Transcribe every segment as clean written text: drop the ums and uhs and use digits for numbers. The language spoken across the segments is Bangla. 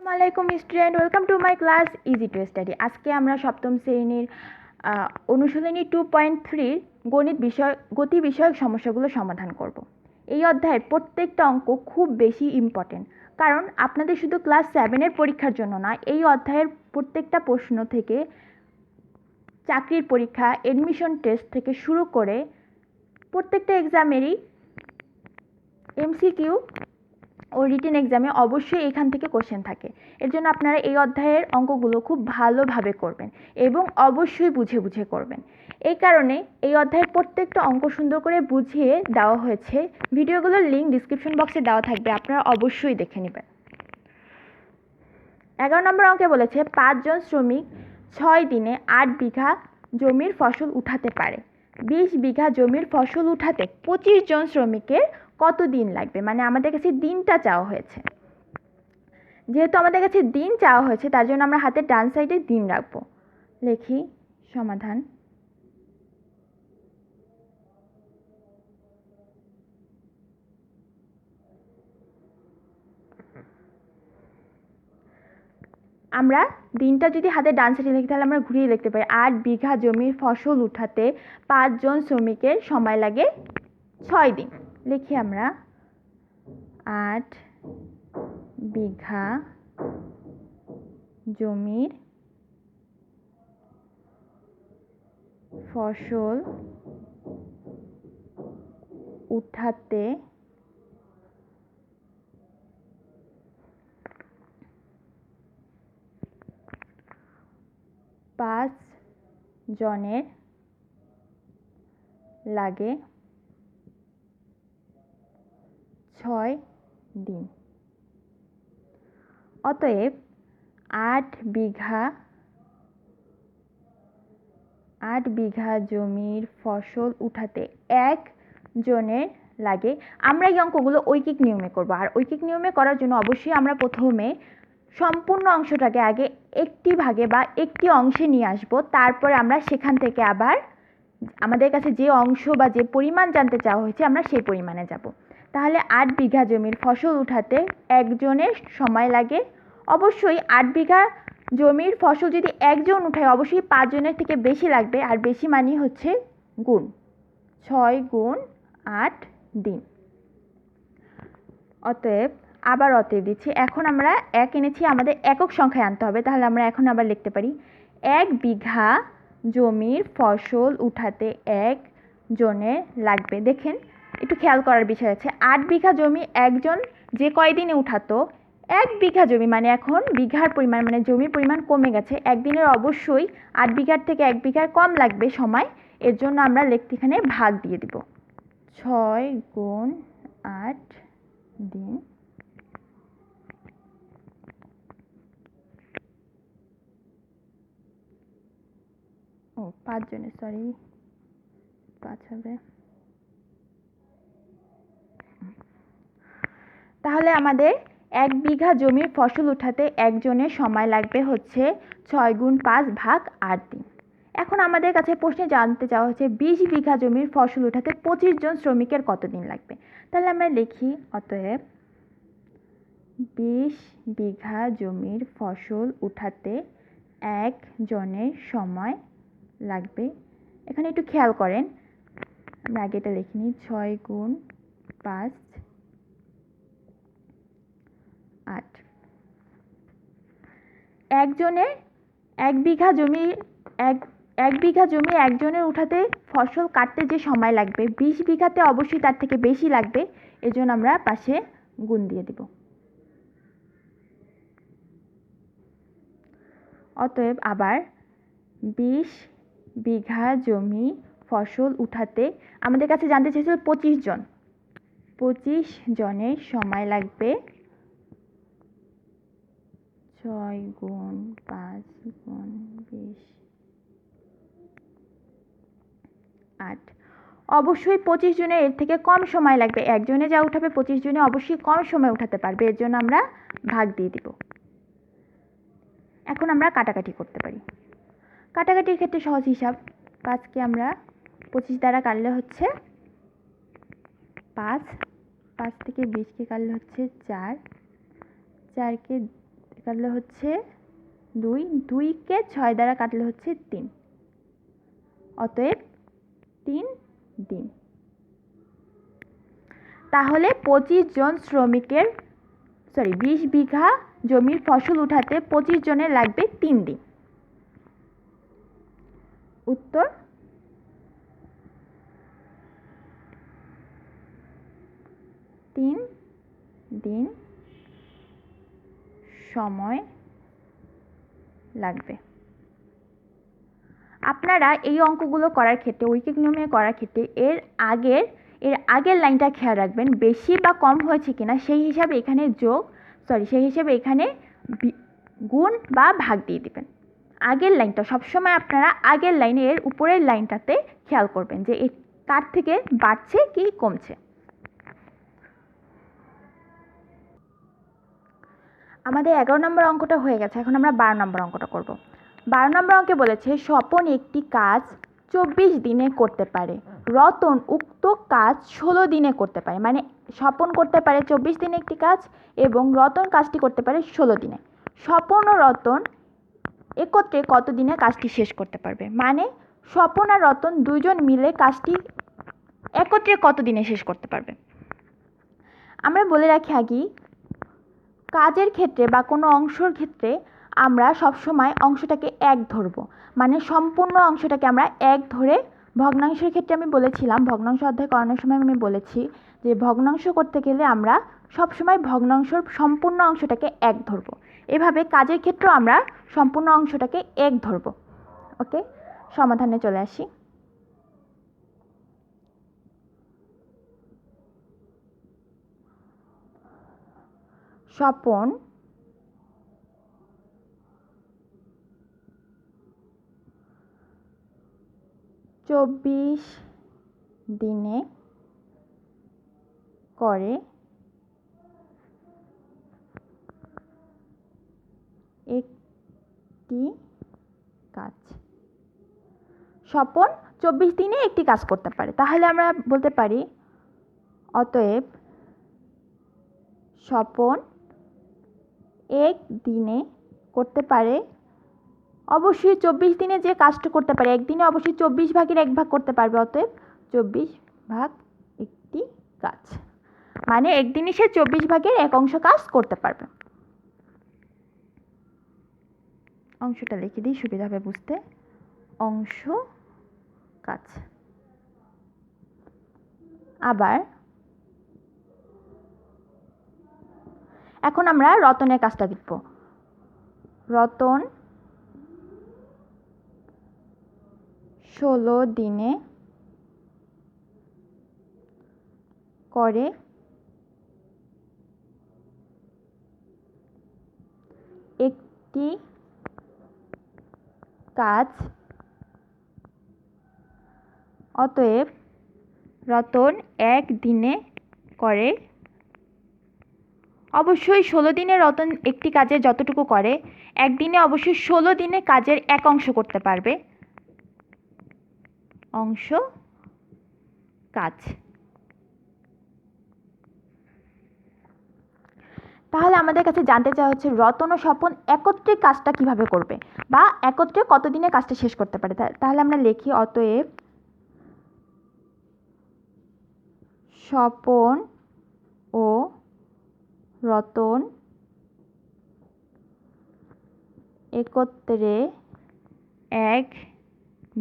আসসালামু student, welcome to my class easy to study. আজকে আমরা সপ্তম শ্রেণীর অনুশীলনী 2.3 গতি বিষয়ক সমস্যাগুলো সমাধান করব। এই অধ্যায়ের প্রত্যেকটা অঙ্ক খুব বেশি ইম্পর্টেন্ট, কারণ আপনাদের শুধু ক্লাস 7-এর পরীক্ষার জন্য না, এই অধ্যায়ের প্রত্যেকটা প্রশ্ন থেকে চাকরির পরীক্ষা, এডমিশন টেস্ট থেকে শুরু করে প্রত্যেকটা এক্সামেরই এমসিকিউ ও রিটেন এক্সামে অবশ্যই এখান থেকে কোশ্চেন থাকে। এর জন্য আপনারা এই অধ্যায়ের অঙ্কগুলো খুব ভালোভাবে করবেন এবং অবশ্যই বুঝে বুঝে করবেন। এই কারণে এই অধ্যায়ের প্রত্যেকটা অঙ্ক সুন্দর করে বুঝিয়ে দেওয়া হয়েছে। ভিডিওগুলোর লিঙ্ক ডিসক্রিপশন বক্সে দেওয়া থাকবে, আপনারা অবশ্যই দেখে নেবেন। 11 নম্বর অঙ্কে বলেছে 5 জন শ্রমিক 6 দিনে 8 বিঘা জমির ফসল উঠাতে পারে। 20 বিঘা জমির ফসল উঠাতে 25 জন শ্রমিকের কত দিন লাগবে? মানে আমাদের কাছে দিনটা চাওয়া হয়েছে। যেহেতু আমাদের কাছে দিন চাওয়া হয়েছে, তার জন্য আমরা হাতের ডান সাইডে দিন রাখবো। লিখি সমাধান। আমরা দিনটা যদি হাতে ডান সাইডে লিখি, তাহলে আমরা ঘুরিয়ে লিখতে পারি 8 বিঘা জমির ফসল উঠাতে 5 জন শ্রমিকের সময় লাগে 6 দিন। লিখি আমরা 8 বিঘা জমির ফসল উঠাতে 5 জনের লাগে 6 দিন। অতএব 8 বিঘা জমির ফসল উঠাতে 1 জনের লাগে। আমরা এই অঙ্কগুলো ঐকিক নিয়মে করব, আর ঐকিক নিয়মে করার জন্য অবশ্যই আমরা প্রথমে সম্পূর্ণ অংশটাকে আগে একটি ভাগে বা একটি অংশে নিয়ে আসব, তারপরে আমরা সেখান থেকে আবার আমাদের কাছে যে অংশ বা যে পরিমাণ জানতে চাওয়া হয়েছে আমরা সেই পরিমাণে যাব। তাহলে 8 বিঘা জমির ফসল উঠাতে একজনের সময় লাগে। অবশ্যই 8 বিঘা জমির ফসল যদি একজন উঠায়, অবশ্যই 5 জনের থেকে বেশি লাগবে, আর বেশি মানে হচ্ছে গুণ 6 গুণ 8 দিন। অতএব দিচ্ছি। এখন আমরা 1 এনেছি, আমাদের একক সংখ্যায় আনতে হবে। তাহলে আমরা এখন আবার লিখতে পারি 1 বিঘা জমির ফসল উঠাতে 1 জনের লাগবে। দেখেন, একটু খেয়াল করার বিষয় আছে। 8 বিঘা জমি একজন যে কয়দিনে উঠাতো, 1 বিঘা জমি মানে এখন বিঘার পরিমাণ মানে জমির পরিমাণ কমে গেছে। একদিনের অবশ্যই 8 বিঘার থেকে 1 বিঘার কম লাগবে সময়। এর জন্য আমরা এখানে ভাগ দিয়ে দিব, 6 গুণ 8 দিন। ও 5 জনের, সরি 5 হবে। তাহলে আমাদের 1 বিঘা জমির ফসল উঠাতে একজনের সময় লাগবে হচ্ছে 6 গুণ 5 ভাগ 8 দিন। এখন আমাদের কাছে প্রশ্নে জানতে চাওয়া হচ্ছে 20 বিঘা জমির ফসল উঠাতে 25 জন শ্রমিকের কত দিন লাগবে? তাহলে আমরা লিখি অতএব 20 বিঘা জমির ফসল উঠাতে 1 জনের সময় লাগবে। এখানে একটু খেয়াল করেন, আমরা আগে এটা লিখে নিই, 6 গুণ 5 8। একজনের 1 বিঘা জমি একজনের উঠাতে ফসল কাটতে যে সময় লাগবে, 20 বিঘাতে অবশ্যই তার থেকে বেশি লাগবে। এজন্য আমরা পাশে গুণ দিয়ে দিব। অতএব আবার 20 বিঘা জমি ফসল উঠাতে আমাদের কাছে জানতে চেয়েছিল 25 জন। 25 জনের সময় লাগবে 6 গুণ 5 গুণ 20 8। অবশ্যই 25 জনের এর থেকে কম সময় লাগবে। একজনে যা উঠাবে 25 জনে অবশ্যই কম সময় উঠাতে পারবে। এর জন্য আমরা ভাগ দিয়ে দিব। এখন আমরা কাটাকাটি করতে পারি। কাটাকাটির ক্ষেত্রে সহজ হিসাব, 5কে আমরা 25 দ্বারা কাটলে হচ্ছে 5, 5 থেকে 20কে কাটলে হচ্ছে 4, 4কে কাটলে হচ্ছে 2, 2কে 6 দ্বারা কাটলে হচ্ছে 3, অতএব 3 দিন। তাহলে 25 জন শ্রমিকের 20 বিঘা জমির ফসল উঠাতে 25 জনের লাগবে 3 দিন। উত্তর 3 দিন সময় লাগবে। আপনারা এই অঙ্কগুলো করার ক্ষেত্রে, ঐকিক নিয়মে করার ক্ষেত্রে এর আগের লাইনটা খেয়াল রাখবেন, বেশি বা কম হয়েছে কিনা সেই হিসাবে এখানে গুণ বা ভাগ দিয়ে দিবেন। আগের লাইনটা সবসময় আপনারা আগের লাইনে এর উপরের লাইনটাতে খেয়াল করবেন যে কার থেকে বাড়ছে কি কমছে। আমাদের 11 নম্বর অঙ্কটা হয়ে গেছে, এখন আমরা 12 নম্বর অঙ্কটা করব। 12 নম্বর অঙ্কে বলেছে স্বপন একটি কাজ 24 দিনে করতে পারে, রতন উক্ত কাজ 16 দিনে করতে পারে। মানে স্বপন করতে পারে 24 দিনে একটি কাজ এবং রতন কাজটি করতে পারে 16 দিনে। স্বপন ও রতন একত্রে কত দিনে কাজটি শেষ করতে পারবে? মানে স্বপন আর রতন দুইজন মিলে কাজটি একত্রে কত দিনে শেষ করতে পারবে? আমরা বলে রাখি আগেই, কাজের ক্ষেত্রে বা কোনো অংশের ক্ষেত্রে আমরা সবসময় অংশটাকে 1 ধরব। মানে সম্পূর্ণ অংশটাকে আমরা 1 ধরে, ভগ্নাংশের ক্ষেত্রে আমি বলেছিলাম, ভগ্নাংশ অধ্যায় করানোর সময় আমি বলেছি যে ভগ্নাংশ করতে গেলে আমরা সবসময় ভগ্নাংশের সম্পূর্ণ অংশটাকে 1 ধরব। এভাবে কাজের ক্ষেত্রেও আমরা সম্পূর্ণ অংশটাকে 1 ধরব। ওকে, সমাধানে চলে আসি। স্বপন চব্বিশ দিনে করে একটি কাজ। স্বপন 24 দিনে একটি কাজ করতে পারে, তাহলে আমরা বলতে পারি অতএব স্বপন 1 দিনে করতে পারে, অবশ্যই 24 দিনে যে কাজটা করতে পারে একদিনে অবশ্যই 24 ভাগের 1 ভাগ করতে পারবে, অতএব 24 ভাগ একটি কাজ। মানে একদিনে সে 24 ভাগের 1 অংশ কাজ করতে পারবে। অংশটা লিখে দিই, সুবিধা হবে বুঝতে। অংশ কাজ। আবার এখন আমরা রতনের কাজটা দেখব। রতন 16 দিনে করে একটি কাজ, অতএব রতন 1 দিনে করে, অবশ্যই 16 দিনে রতন একটি কাজের যতটুকু করে একদিনে অবশ্যই 16 দিনে কাজের 1 অংশ করতে পারবে। অংশ কাজ। তাহলে আমাদের কাছে জানতে চাওয়া হচ্ছে রতন ও স্বপন একত্রে কাজটা কিভাবে করবে বা একত্রে কতদিনে কাজটা শেষ করতে পারে। তাহলে আমরা লিখি অতএব স্বপন ও রতন একত্রে 1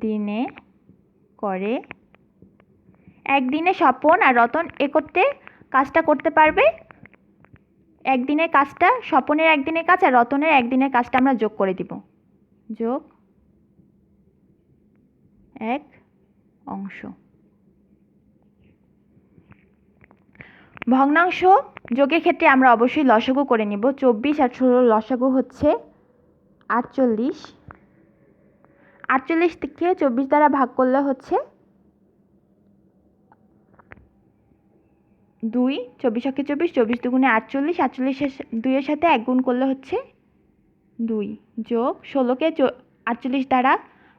দিনে করে। একদিনে স্বপন আর রতন একত্রে কাজটা করতে পারবে। একদিনের কাজটা স্বপনের একদিনের কাজ আর রতনের একদিনের কাজটা আমরা যোগ করে দিব, যোগ 1 অংশ। ভগ্নাংশ যোগের ক্ষেত্রে আমরা অবশ্যই লসাগু করে নিব। 24 আর 16 লসাগু হচ্ছে 48। 48 থেকে 24 দ্বারা ভাগ করলে হচ্ছে 2, 24 একে 24, 24 দুগুণে 48, 48 2-এর সাথে 1 গুণ করলে হচ্ছে 2, যোগ 16কে 48 দ্বারা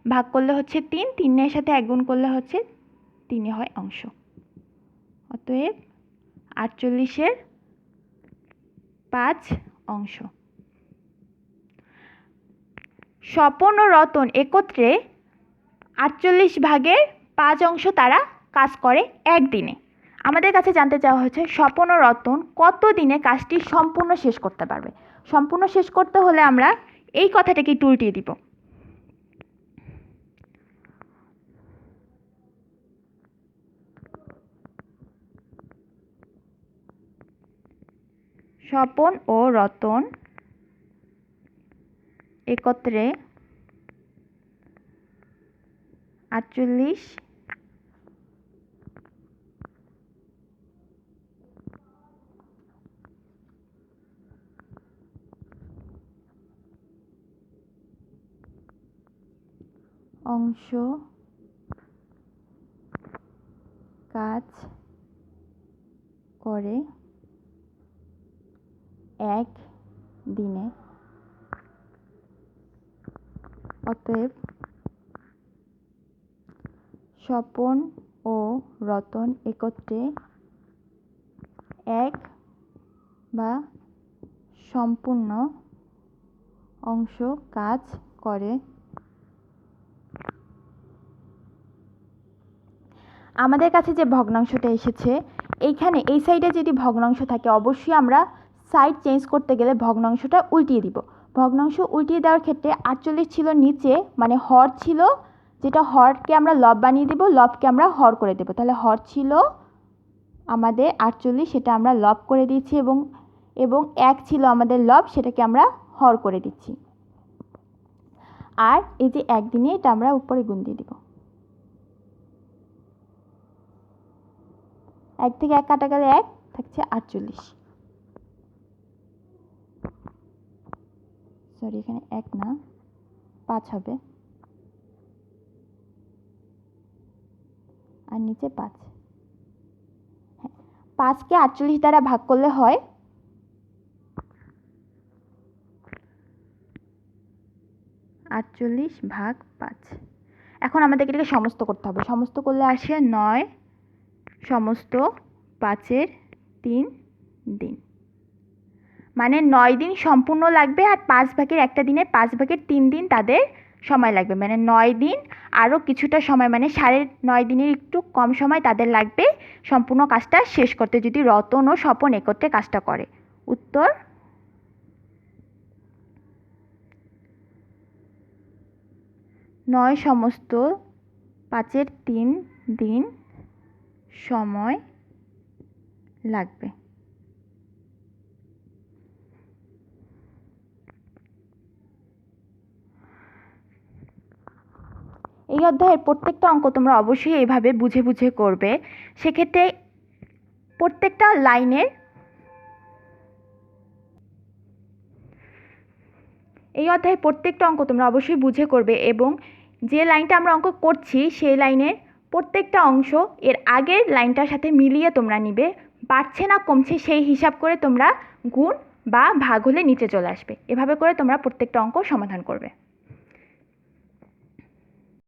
ভাগ করলে হচ্ছে 3, 3-এর সাথে 1 গুণ করলে হচ্ছে 3 হয় অংশ। অতএব 48-এর 5 অংশ। স্বপন ও রতন একত্রে 48 ভাগের 5 অংশ তারা কাজ করে একদিনে। আমাদের কাছে জানতে চাওয়া হয়েছে স্বপন ও রতন কত দিনে কাজটি সম্পূর্ণ শেষ করতে পারবে। সম্পূর্ণ শেষ করতে হলে আমরা এই কথাটাকে একটু উল্টিয়ে দিব। স্বপন ও রতন একত্রে 48 অংশ কাজ করে এক দিনে। অতএব স্বপন ও রতন একত্রে এক বা সম্পূর্ণ অংশ কাজ করে। আমাদের কাছে যে ভগ্নাংশটা এসেছে, এইখানে এই সাইডে যদি ভগ্নাংশ থাকে অবশ্যই আমরা সাইড চেঞ্জ করতে গেলে ভগ্নাংশটা উল্টিয়ে দিব। ভগ্নাংশ উল্টিয়ে দেওয়ার ক্ষেত্রে 48 ছিল নিচে, মানে হর ছিল, যেটা হরকে আমরা লব বানিয়ে দেব, লবকে আমরা হর করে দেব। তাহলে হর ছিল আমাদের 48, সেটা আমরা লব করে দিচ্ছি, এবং 1 ছিল আমাদের লব, সেটাকে আমরা হর করে দিচ্ছি। আর এই যে একদিনে এটা আমরা উপরে গুণ দিয়ে দিব। 1 থেকে 1 কাটা গেলে 1 থাকছে 48। সরি, এখানে 1 না 5 হবে, আর নিচে 5। হ্যাঁ, 5কে 48 দ্বারা ভাগ করলে হয় 48 ভাগ 5। এখন আমাদেরকে এটাকে সমস্ত করতে হবে। সমস্ত করলে আসে 9 সমস্ত 5-এর 3 দিন, মানে 9 দিন সম্পূর্ণ লাগবে, আর 5 ভাগের একটা দিনে 5 ভাগের 3 দিন তাদের সময় লাগবে, মানে 9 দিন আরও কিছুটা সময়, মানে 9.5 দিনের একটু কম সময় তাদের লাগবে সম্পূর্ণ কাজটা শেষ করতে, যদি রতন ও স্বপন একত্রে কাজটা করে। উত্তর 9 সমস্ত 5-এর 3 দিন সময় লাগবে। এই অধ্যায়ের প্রত্যেকটা অঙ্ক তোমরা অবশ্যই এইভাবে বুঝে বুঝে করবে। সেক্ষেত্রে প্রত্যেকটা লাইনের এই অধ্যায়ের প্রত্যেকটা অঙ্ক তোমরা অবশ্যই বুঝে করবে, এবং যে লাইনটা আমরা অঙ্ক করছি সেই লাইনের প্রত্যেকটা অংশ এর আগের লাইনটার সাথে মিলিয়ে তোমরা নিবে, বাড়ছে না কমছে সেই হিসাব করে তোমরা গুণ বা ভাগ হলে নিচে চলে আসবে। এভাবে করে তোমরা প্রত্যেকটা অঙ্ক সমাধান করবে।